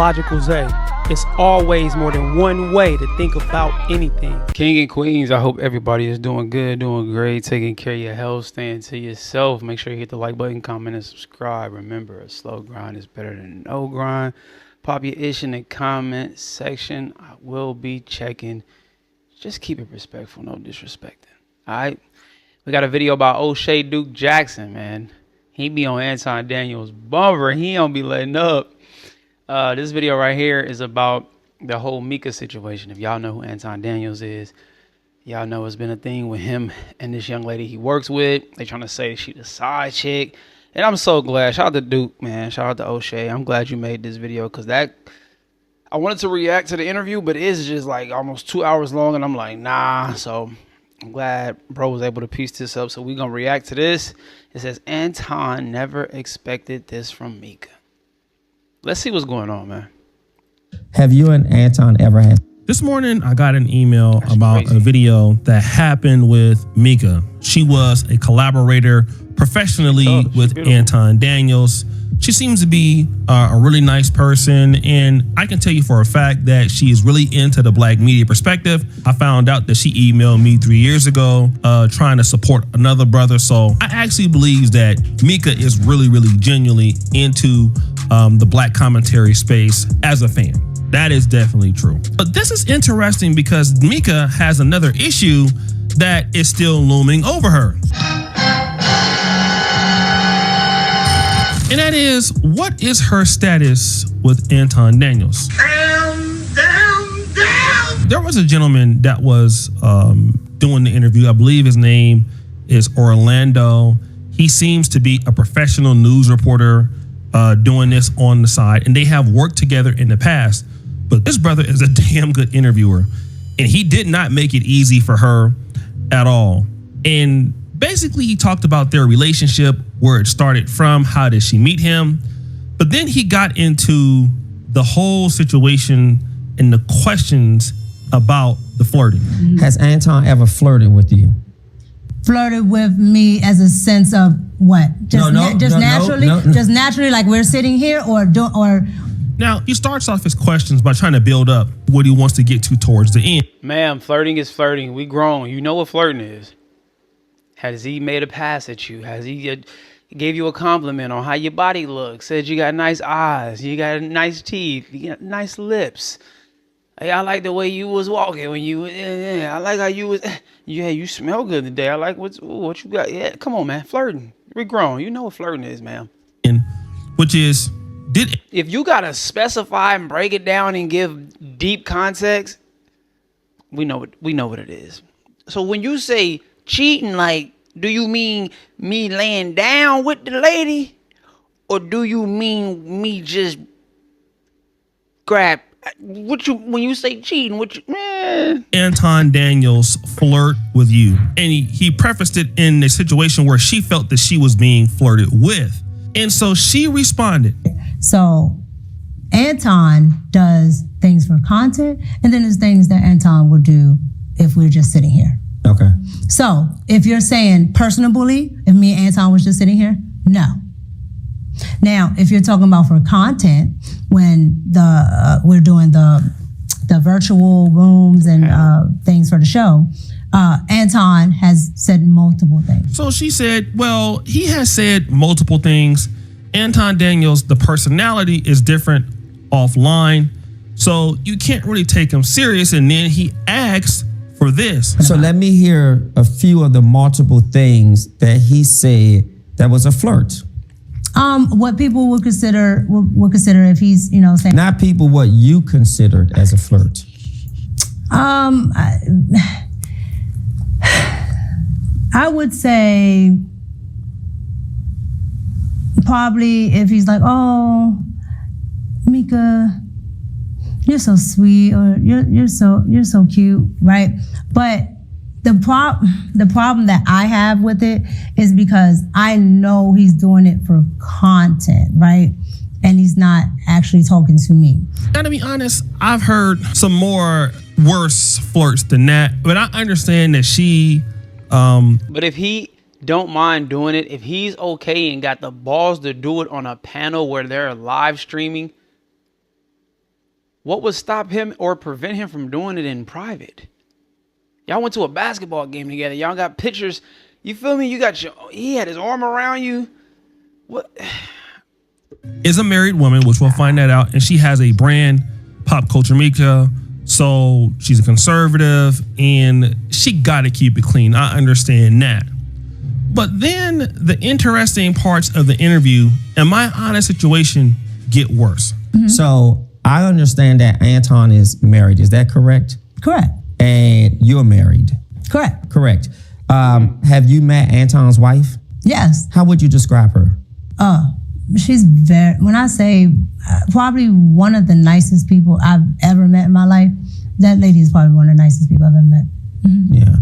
Logical Zay. It's always more than one way to think about anything. King and queens, I hope everybody is doing good, doing great, taking care of your health, staying to yourself. Make sure you hit the like button, comment, and subscribe. Remember, a slow grind is better than no grind. Pop your ish in the comment section. I will be checking. Just keep it respectful, no disrespecting. All right? We got a video about O'Shea Duke Jackson, man. He be on Anton Daniels' bumper. He don't be letting up. This video right here is about the whole Micca situation. If y'all know who Anton Daniels is, y'all know it's been a thing with him and this young lady he works with. They trying to say she's a side chick. And I'm so glad. Shout out to Duke, man. Shout out to O'Shea. I'm glad you made this video because I wanted to react to the interview, but it's just like almost 2 hours long. And I'm like, nah. So I'm glad bro was able to piece this up. So we're going to react to this. It says, Anton never expected this from Micca. Let's see what's going on, man. Have you and Anton ever had? This morning, I got an email about a video that happened with Micca. She was a collaborator professionally with Anton Daniels. She seems to be a really nice person, and I can tell you for a fact that she is really into the black media perspective. I found out that she emailed me 3 years ago trying to support another brother. So I actually believe that Micca is really, really genuinely into the black commentary space as a fan. That is definitely true. But this is interesting because Micca has another issue that is still looming over her. And that is, what is her status with Anton Daniels? There was a gentleman that was doing the interview. I believe his name is Orlando. He seems to be a professional news reporter doing this on the side, and they have worked together in the past. But this brother is a damn good interviewer, and he did not make it easy for her at all. And basically, he talked about their relationship, where it started from, how did she meet him? But then he got into the whole situation and the questions about the flirting. Has Anton ever flirted with you? Flirted with me as a sense of what? Just naturally? Just naturally, like we're sitting here, or Now, he starts off his questions by trying to build up what he wants to get to towards the end. Ma'am, flirting is flirting. We grown. You know what flirting is. Has he made a pass at you? Has he gave you a compliment on how your body looks? Said you got nice eyes, you got nice teeth, you got nice lips. Hey, I like the way you was walking when you. I like how you was. Yeah, you smell good today. I like what you got. Yeah, come on, man. Flirting. We grown. You know what flirting is, ma'am. Which is, if you gotta specify and break it down and give deep context, we know what it is. So when you say cheating, like, do you mean me laying down with the lady, or do you mean me just grab? When you say cheating, Anton Daniels flirt with you, and he prefaced it in a situation where she felt that she was being flirted with, and so she responded. So Anton does things for content, and then there's things that Anton would do if we're just sitting here. Okay. So if you're saying personally, if me and Anton was just sitting here, no. Now, if you're talking about for content, when we're doing the virtual rooms and things for the show, Anton has said multiple things. So she said, well, he has said multiple things. Anton Daniels, the personality is different offline, so you can't really take him serious. And then he asks for this. So let me hear a few of the multiple things that he said that was a flirt. What people would consider if he's, saying. Not people, what you considered as a flirt. I would say probably if he's like, oh, Micca, you're so sweet, or you're so cute, right? But the problem that I have with it is because I know he's doing it for content, right? And he's not actually talking to me. Now, to be honest, I've heard some more worse flirts than that, but I understand that she. But if he don't mind doing it, if he's okay and got the balls to do it on a panel where they're live streaming, What would stop him or prevent him from doing it in private? Y'all went to a basketball game together. Y'all got pictures. You feel me? He had his arm around you. What? Is a married woman, which we'll find that out. And she has a brand, Pop Culture Micca. So she's a conservative and she got to keep it clean. I understand that. But then the interesting parts of the interview and my honest situation get worse. Mm-hmm. So I understand that Anton is married. Is that correct? Correct. And you're married. Correct. Correct. Have you met Anton's wife? Yes. How would you describe her? She's when I say probably one of the nicest people I've ever met in my life, that lady is probably one of the nicest people I've ever met. Mm-hmm. Yeah.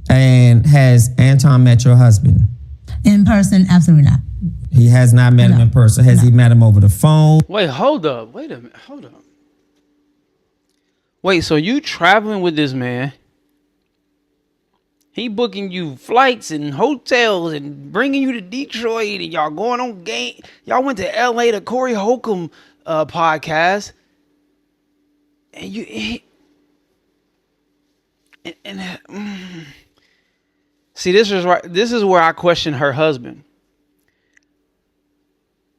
And has Anton met your husband? In person, absolutely not. He has not met him in person. Has he met him over the phone? Wait, hold up. Wait a minute. Hold up. Wait, so you traveling with this man? He booking you flights and hotels and bringing you to Detroit and y'all going on game. Y'all went to LA to Corey Holcomb podcast. And see, this is where I question her husband.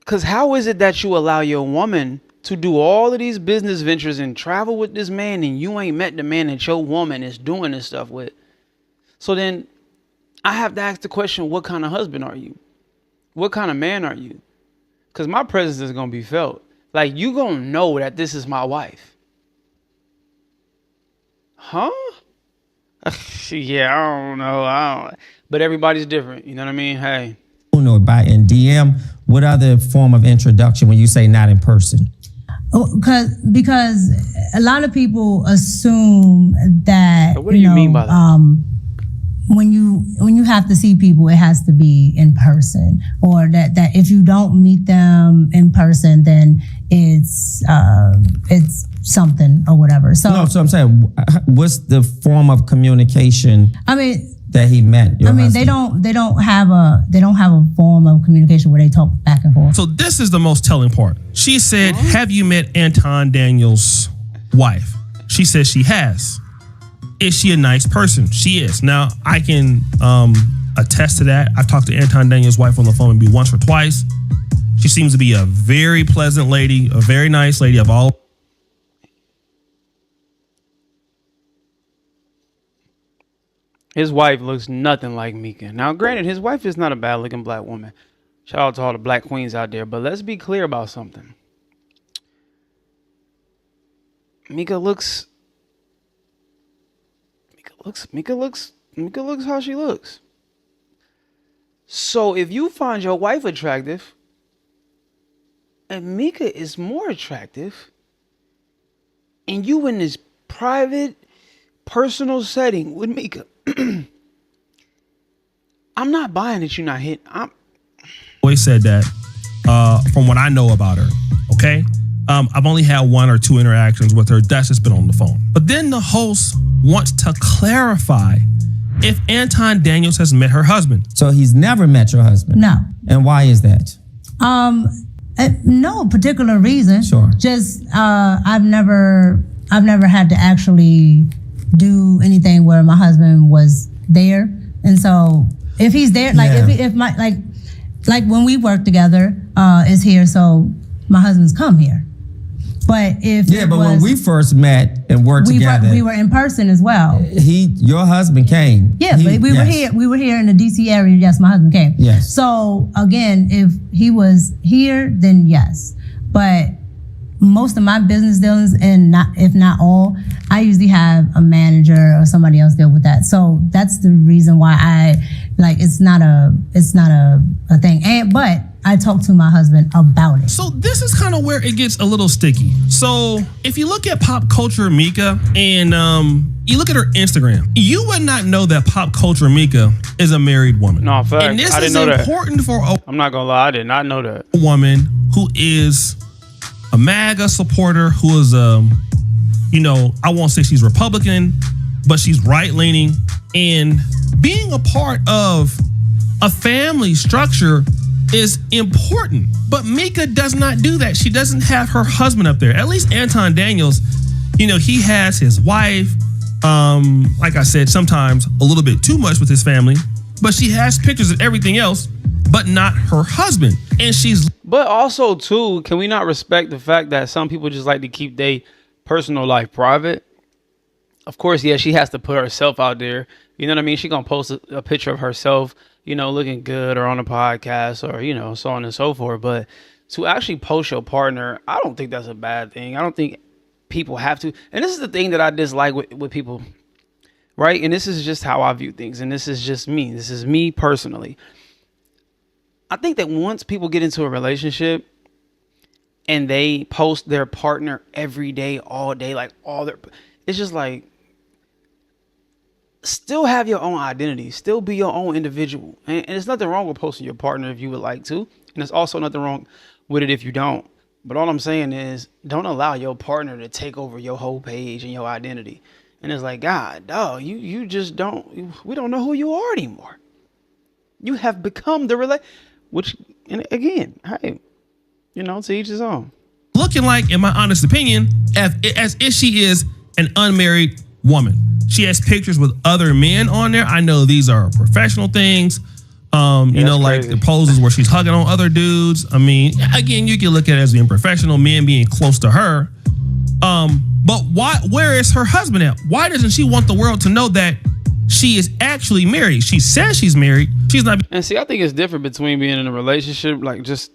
Because how is it that you allow your woman to do all of these business ventures and travel with this man and you ain't met the man that your woman is doing this stuff with? So then I have to ask the question, what kind of husband are you? What kind of man are you? Because my presence is going to be felt. Like, you going to know that this is my wife. Huh? Yeah, I don't know. But everybody's different. You know what I mean? Hey. Or by in DM, what other form of introduction when you say not in person? Because a lot of people assume that. What do you mean by that? When you have to see people, it has to be in person, or that if you don't meet them in person, then it's something or whatever. So no, so I'm saying, what's the form of communication? That he met. Your husband? They don't have a form of communication where they talk back and forth. So this is the most telling part. She said, "Have you met Anton Daniels' wife?" She says she has. Is she a nice person? She is. Now, I can attest to that. I've talked to Anton Daniels' wife on the phone maybe once or twice. She seems to be a very pleasant lady, a very nice lady. His wife looks nothing like Micca. Now, granted, his wife is not a bad-looking black woman. Shout out to all the black queens out there. But let's be clear about something. Micca looks how she looks. So if you find your wife attractive and Micca is more attractive and you in this private, personal setting with Micca, I'm not buying that you're not hitting. Always said that from what I know about her, okay? I've only had one or two interactions with her. That's just been on the phone. But then the host wants to clarify if Anton Daniels has met her husband. So he's never met your husband? No. And why is that? No particular reason. Sure. Just I've never had to actually do anything where my husband was there, and so if he's there, like if my like when we work together is here, so my husband's come here. But when we first met and worked together, we were in person as well. Your husband came. Yeah, but we were here. We were here in the DC area. Yes, my husband came. Yes. So again, if he was here, then yes. But most of my business dealings, and if not all, I usually have a manager or somebody else deal with that. So that's the reason why it's not a thing. But I talked to my husband about it. So this is kind of where it gets a little sticky. So if you look at Pop Culture Micca and you look at her Instagram, you would not know that Pop Culture Micca is a married woman. No, fact. And this I didn't is know important that. for I'm not gonna lie, I did not know that. A woman who is a MAGA supporter, who is I won't say she's Republican, but she's right-leaning, and being a part of a family structure is important. But Micca does not do that. She doesn't have her husband up there. At least Anton Daniels, he has his wife. Like I said, sometimes a little bit too much with his family, but she has pictures of everything else, but not her husband. And but also too, can we not respect the fact that some people just like to keep their personal life private? Of course, yeah, she has to put herself out there. You know what I mean? She gonna post a picture of herself, looking good or on a podcast or, so on and so forth. But to actually post your partner, I don't think that's a bad thing. I don't think people have to. And this is the thing that I dislike with people, right? And this is just how I view things. And this is just me. This is me personally. I think that once people get into a relationship and they post their partner every day, all day, it's just like, still have your own identity, still be your own individual. And there's nothing wrong with posting your partner if you would like to. And there's also nothing wrong with it if you don't. But all I'm saying is, don't allow your partner to take over your whole page and your identity. And it's like, God, dog, you just we don't know who you are anymore. You have become the which, and again, hey, to each his own. Looking like, in my honest opinion, as if she is an unmarried woman. She has pictures with other men on there. I know these are professional things. Like the poses where she's hugging on other dudes. I mean, again, you can look at it as being professional, men being close to her. But where is her husband at? Why doesn't she want the world to know that she is actually married? She says she's married. She's not. And see, I think it's different between being in a relationship, like just,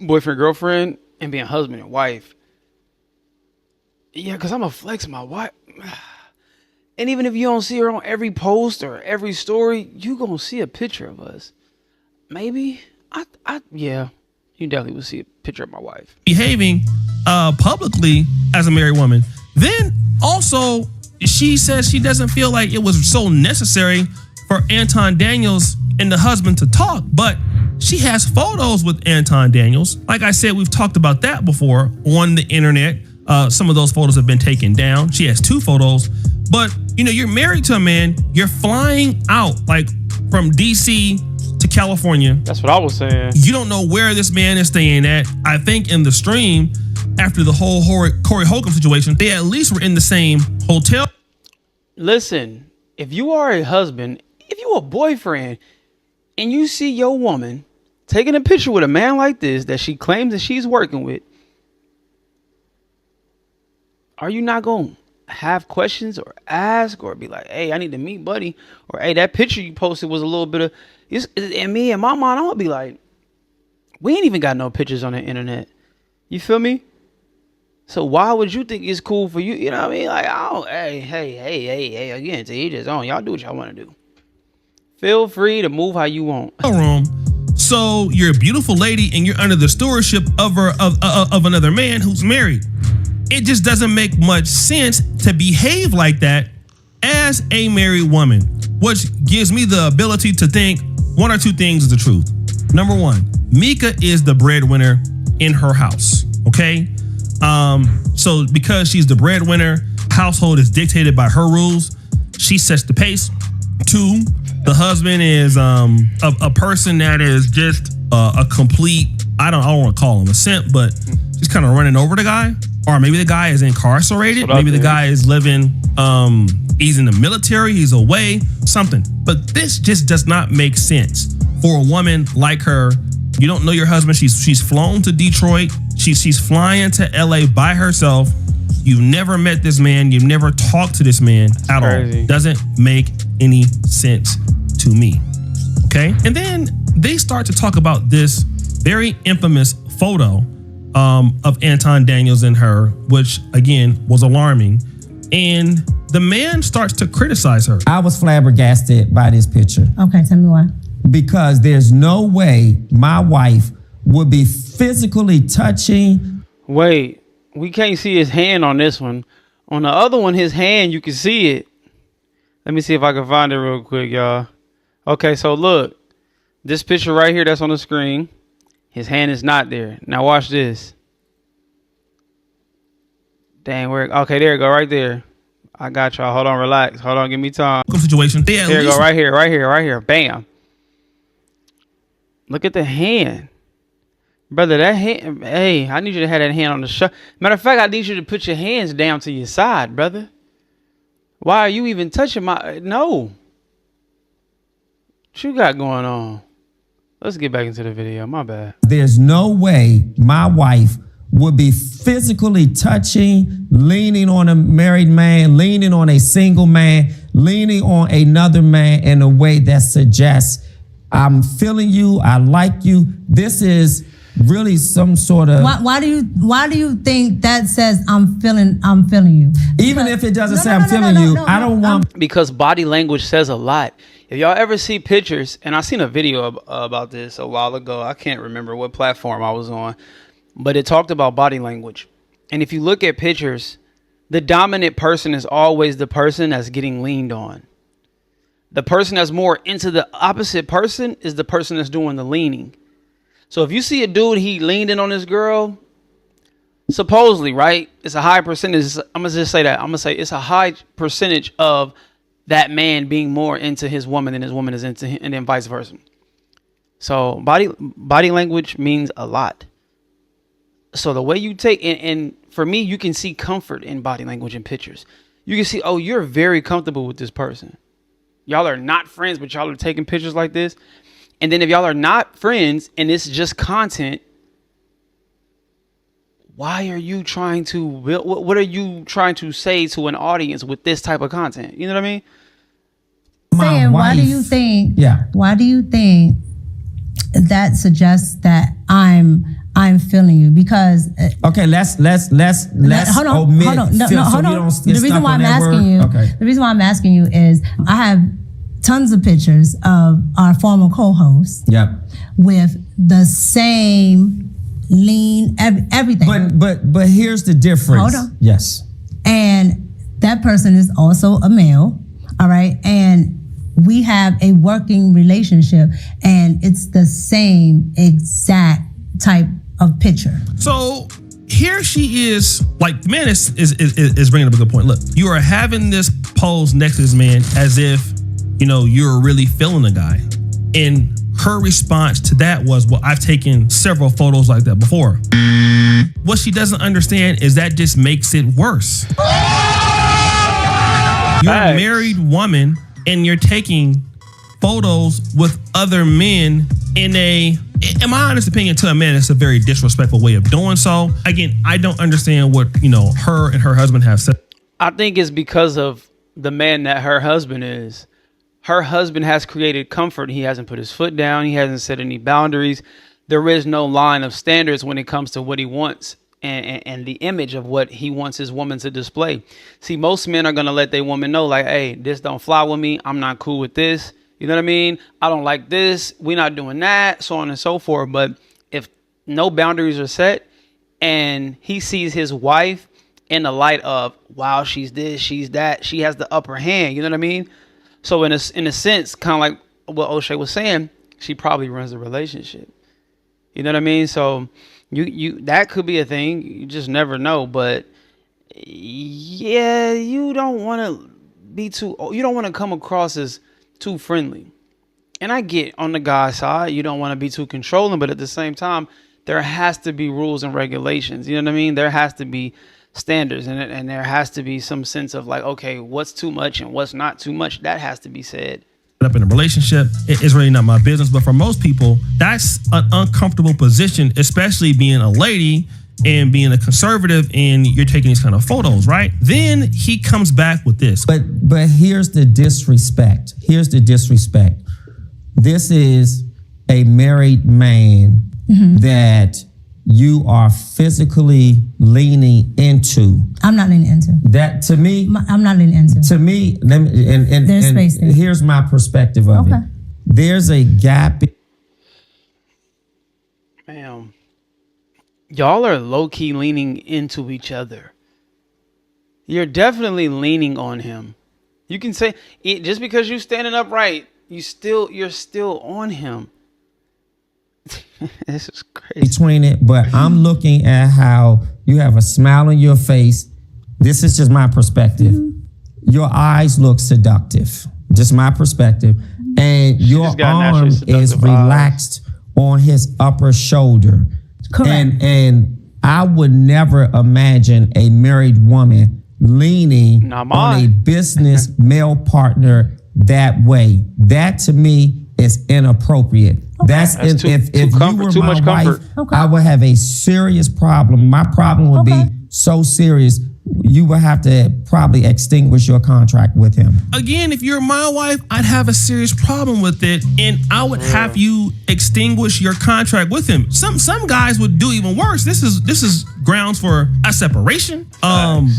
boyfriend, girlfriend, and being husband and wife. Yeah, because I'm going to flex my wife. And even if you don't see her on every post or every story, you going to see a picture of us. Maybe. Yeah, you definitely will see a picture of my wife. Behaving publicly as a married woman. Then also, she says she doesn't feel like it was so necessary for Anton Daniels and the husband to talk, but she has photos with Anton Daniels. Like I said, we've talked about that before on the internet. Some of those photos have been taken down. She has 2 photos, but you're married to a man. You're flying out like from DC to California. That's what I was saying. You don't know where this man is staying at. I think in the stream, after the whole Corey Holcomb situation, they at least were in the same hotel. Listen, if you are a husband, if you a boyfriend, and you see your woman taking a picture with a man like this that she claims that she's working with, are you not going to have questions or ask or be like, hey, I need to meet buddy, or hey, that picture you posted was a little bit of, and me and my mom, I'm going to be like, we ain't even got no pictures on the internet. You feel me? So why would you think it's cool for you? You know what I mean? Like, hey, again, to each his own. Y'all do what y'all want to do. Feel free to move how you want. Room. So you're a beautiful lady and you're under the stewardship of another man who's married. It just doesn't make much sense to behave like that as a married woman, which gives me the ability to think one or two things is the truth. Number one, Micca is the breadwinner in her house. Okay. So because she's the breadwinner, household is dictated by her rules. She sets the pace. 2, the husband is a person that is just a complete, I don't want to call him a simp, but just kind of running over the guy. Or maybe the guy is incarcerated. Maybe the guy is living, he's in the military, he's away, something. But this just does not make sense for a woman like her. You don't know your husband. She's flown to Detroit. She's flying to LA by herself. You've never met this man. You've never talked to this man at all. Doesn't make any sense to me. Okay. And then they start to talk about this very infamous photo of Anton Daniels and her, which again was alarming. And the man starts to criticize her. I was flabbergasted by this picture. Okay, tell me why. Because there's no way my wife would be physically touching. Wait, we can't see his hand on this one. On the other one, his hand, you can see it. Let me see if I can find it real quick, y'all. Okay, so look, this picture right here that's on the screen, his hand is not there. Now watch this. Dang, okay, there you go, right there. I got y'all. Hold on, relax. Hold on, give me time. Situation. There you go, right here. Bam. Look at the hand. Brother, that hand, hey, I need you to have that hand on the shoulder. Matter of fact, I need you to put your hands down to your side, brother. Why are you even touching no. What you got going on? Let's get back into the video. My bad. There's no way my wife would be physically touching, leaning on a married man, leaning on a single man, leaning on another man in a way that suggests I'm feeling you, I like you. This is really some sort of. Why do you think that says I'm feeling you? Even if it doesn't say I'm feeling you, I don't want. Because body language says a lot. If y'all ever see pictures, and I seen a video about this a while ago. I can't remember what platform I was on, but it talked about body language. And if you look at pictures, the dominant person is always the person that's getting leaned on. The person that's more into the opposite person is the person that's doing the leaning. So if you see a dude, he leaned in on this girl, supposedly, right? It's a high percentage. I'm going to just say that. I'm going to say it's a high percentage of that man being more into his woman than his woman is into him, and then vice versa. So body language means a lot. So the way you take, and for me, you can see comfort in body language in pictures. You can see, oh, you're very comfortable with this person. Y'all are not friends, but y'all are taking pictures like this. And then if y'all are not friends and it's just content, why are you trying to, what are you trying to say to an audience with this type of content? You know what I mean? Why do you think that suggests that I'm feeling you? Because okay, let's hold on. The reason why I'm asking you is I have tons of pictures of our former co-host. Yep. With the same lean, everything. But here's the difference. Hold on. Yes. And that person is also a male. All right. And we have a working relationship, and it's the same exact type of picture. So here she is, like, the man is bringing up a good point. Look, you are having this pose next to this man as if, you know, you're really feeling the guy. And her response to that was, well, I've taken several photos like that before. What she doesn't understand is that just makes it worse. You're a married woman and you're taking photos with other men in my honest opinion, to a man, it's a very disrespectful way of doing so. Again, I don't understand what, you know, her and her husband have said. I think it's because of the man that her husband is. Her husband has created comfort. He hasn't put his foot down. He hasn't set any boundaries. There is no line of standards when it comes to what he wants and the image of what he wants his woman to display. See, most men are going to let their woman know, like, hey, this don't fly with me. I'm not cool with this. You know what I mean? I don't like this. We're not doing that, so on and so forth. But if no boundaries are set and he sees his wife in the light of, wow, she's this, she's that, she has the upper hand. You know what I mean? So in a sense, kind of like what O'Shea was saying, she probably runs the relationship. You know what I mean? So you that could be a thing. You just never know. But yeah, you don't want to come across as too friendly. And I get on the guy's side, you don't want to be too controlling, but at the same time, there has to be rules and regulations. You know what I mean? There has to be standards, and there has to be some sense of like, okay, what's too much and what's not too much. That has to be said. Up in a relationship, it's really not my business. But for most people, that's an uncomfortable position, especially being a lady and being a conservative, and you're taking these kind of photos, right? Then he comes back with this. But here's the disrespect. This is a married man that you are physically leaning into. I'm not leaning into. That to me, I'm not leaning into. To me, there's space there. Here's my perspective of it. There's a gap. Ma'am, y'all are low-key leaning into each other. You're definitely leaning on him. You can say it just because you're standing upright, you're still on him. This is crazy. Between it, but I'm looking at how you have a smile on your face. This is just my perspective. Your eyes look seductive. Just my perspective. And your arm is relaxed on his upper shoulder. Correct. And I would never imagine a married woman leaning on a business male partner that way. That to me is inappropriate. That's if you were my wife, I would have a serious problem. My problem would be so serious, you would have to probably extinguish your contract with him. Again, if you're my wife, I'd have a serious problem with it, and I would have you extinguish your contract with him. Some guys would do even worse. This is grounds for a separation,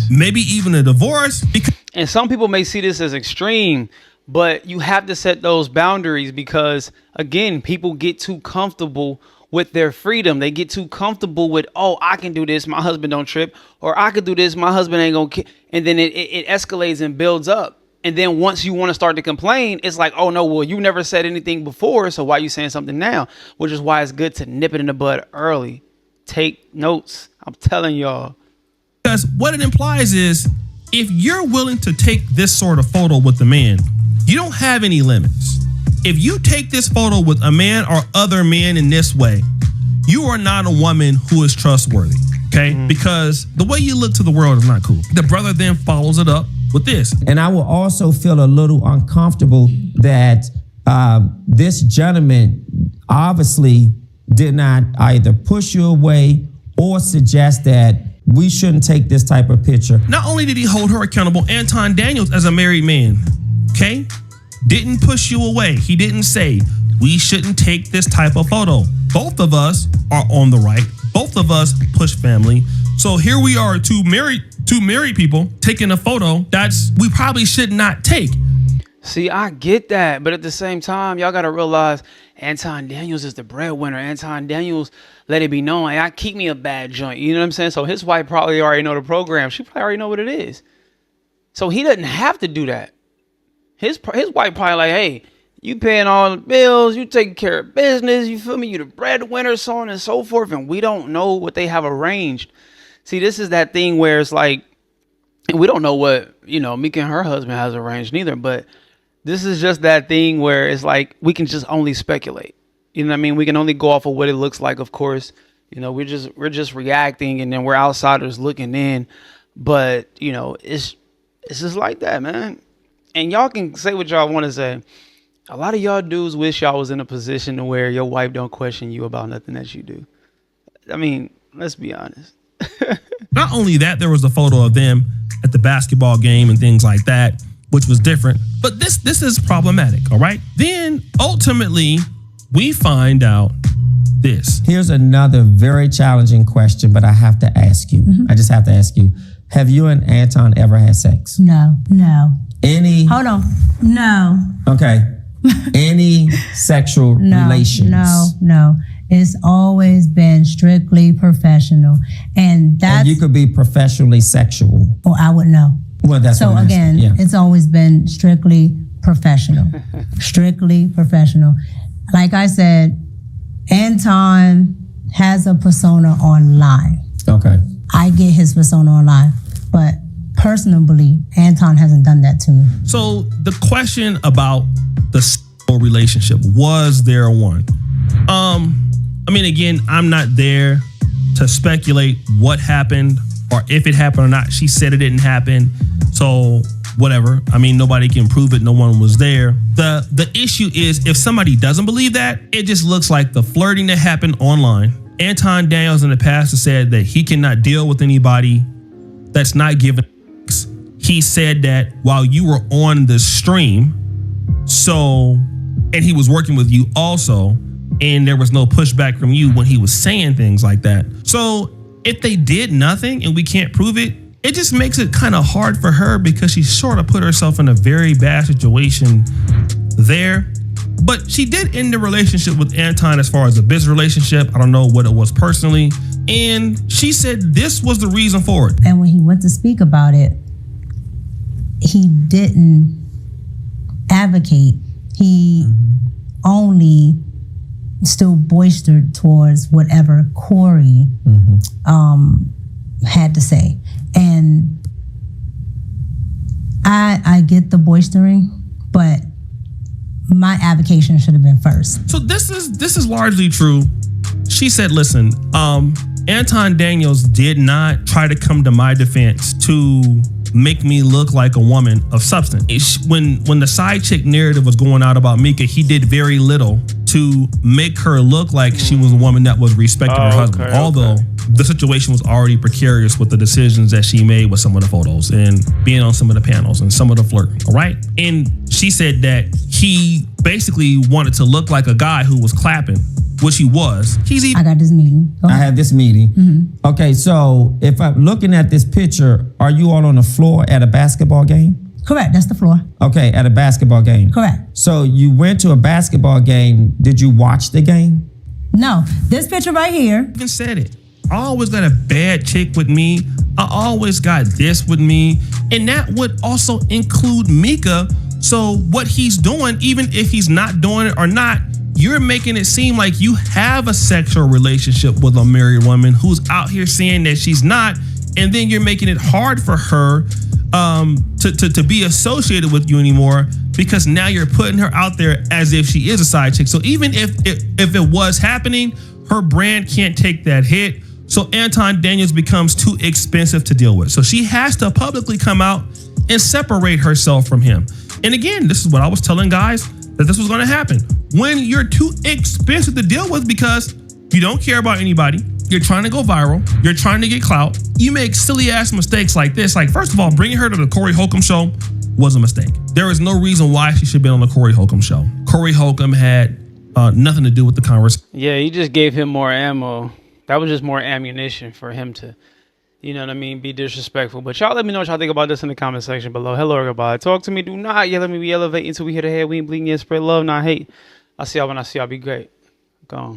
maybe even a divorce. And some people may see this as extreme, but you have to set those boundaries because, again, people get too comfortable with their freedom. They get too comfortable with, oh, I can do this, my husband don't trip, or I could do this, my husband ain't gonna and then it escalates and builds up. And then once you want to start to complain, it's like, oh no, well, you never said anything before, so why are you saying something now? Which is why it's good to nip it in the bud early. Take notes. I'm telling y'all. Because what it implies is, if you're willing to take this sort of photo with the man, you don't have any limits. If you take this photo with a man or other men in this way, you are not a woman who is trustworthy, okay? Because the way you look to the world is not cool. The brother then follows it up with this. And I will also feel a little uncomfortable that this gentleman obviously did not either push you away or suggest that we shouldn't take this type of picture. Not only did he hold her accountable, Anton Daniels, as a married man, okay, didn't push you away. He didn't say, we shouldn't take this type of photo. Both of us are on the right. Both of us push family. So here we are, two married people taking a photo that's we probably should not take. See, I get that, but at the same time, y'all got to realize Anton Daniels is the breadwinner. Anton Daniels, let it be known, hey, I keep me a bad joint. You know what I'm saying? So his wife probably already know the program. She probably already know what it is. So he doesn't have to do that. His wife probably like, hey, you paying all the bills, you taking care of business, you feel me? You the breadwinner, so on and so forth. And we don't know what they have arranged. See, this is that thing where it's like, and we don't know what, Micca and her husband has arranged neither, but this is just that thing where it's like, we can just only speculate. You know what I mean? We can only go off of what it looks like, of course. We're just reacting, and then we're outsiders looking in. But, it's just like that, man. And y'all can say what y'all want to say. A lot of y'all dudes wish y'all was in a position to where your wife don't question you about nothing that you do. I mean, let's be honest. Not only that, there was a photo of them at the basketball game and things like that, which was different. But this is problematic, all right? Then ultimately, we find out this. Here's another very challenging question, but I have to ask you. I just have to ask you. Have you and Anton ever had sex? No. Hold on. No. Okay. Any sexual relations? No. It's always been strictly professional. And you could be professionally sexual. Well, I would know. Well, that's so what again, it's always been strictly professional. Strictly professional. Like I said, Anton has a persona online. Okay. I get his persona online, but personally, Anton hasn't done that to me. So the question about the relationship, was there one? Again, I'm not there to speculate what happened or if it happened or not. She said it didn't happen. So whatever. Nobody can prove it. No one was there. The issue is, if somebody doesn't believe that, it just looks like the flirting that happened online. Anton Daniels in the past has said that he cannot deal with anybody that's not given. He said that while you were on the stream, and he was working with you also, and there was no pushback from you when he was saying things like that. So if they did nothing and we can't prove it, it just makes it kind of hard for her, because she sort of put herself in a very bad situation there. But she did end the relationship with Anton as far as a business relationship. I don't know what it was personally. And she said this was the reason for it. And when he went to speak about it, he didn't advocate. He only still boistered towards whatever Corey had to say. And I get the boistering, but my avocation should have been first. So this is largely true. She said, listen, Anton Daniels did not try to come to my defense to make me look like a woman of substance. When the side chick narrative was going out about Micca, he did very little to make her look like she was a woman that was respecting her husband. Although the situation was already precarious with the decisions that she made with some of the photos and being on some of the panels and some of the flirting. All right. And she said that he basically wanted to look like a guy who was clapping, which he was. I got this meeting. I had this meeting. Mm-hmm. Okay, so if I'm looking at this picture, are you all on the floor at a basketball game? Correct, that's the floor. Okay, at a basketball game. Correct. So you went to a basketball game. Did you watch the game? No, this picture right here. Even said it. I always got a bad chick with me. I always got this with me. And that would also include Micca. So what he's doing, even if he's not doing it or not, you're making it seem like you have a sexual relationship with a married woman who's out here saying that she's not, and then you're making it hard for her to be associated with you anymore because now you're putting her out there as if she is a side chick. So even if it was happening, her brand can't take that hit. So Anton Daniels becomes too expensive to deal with. So she has to publicly come out and separate herself from him. And again, this is what I was telling guys, that this was going to happen. When you're too expensive to deal with because you don't care about anybody, you're trying to go viral, you're trying to get clout, you make silly ass mistakes like this. Like, first of all, bringing her to the Corey Holcomb show was a mistake. There is no reason why she should be on the Corey Holcomb show. Corey Holcomb had nothing to do with the conversation. Yeah, you just gave him more ammo. That was just more ammunition for him to, you know what I mean, be disrespectful. But y'all let me know what y'all think about this in the comment section below. Hello, everybody. Talk to me. Do not yell at me. We elevate until we hit the head. We ain't bleeding yet. Spread love, not hate. I'll see y'all when I see y'all. Be great. Gone.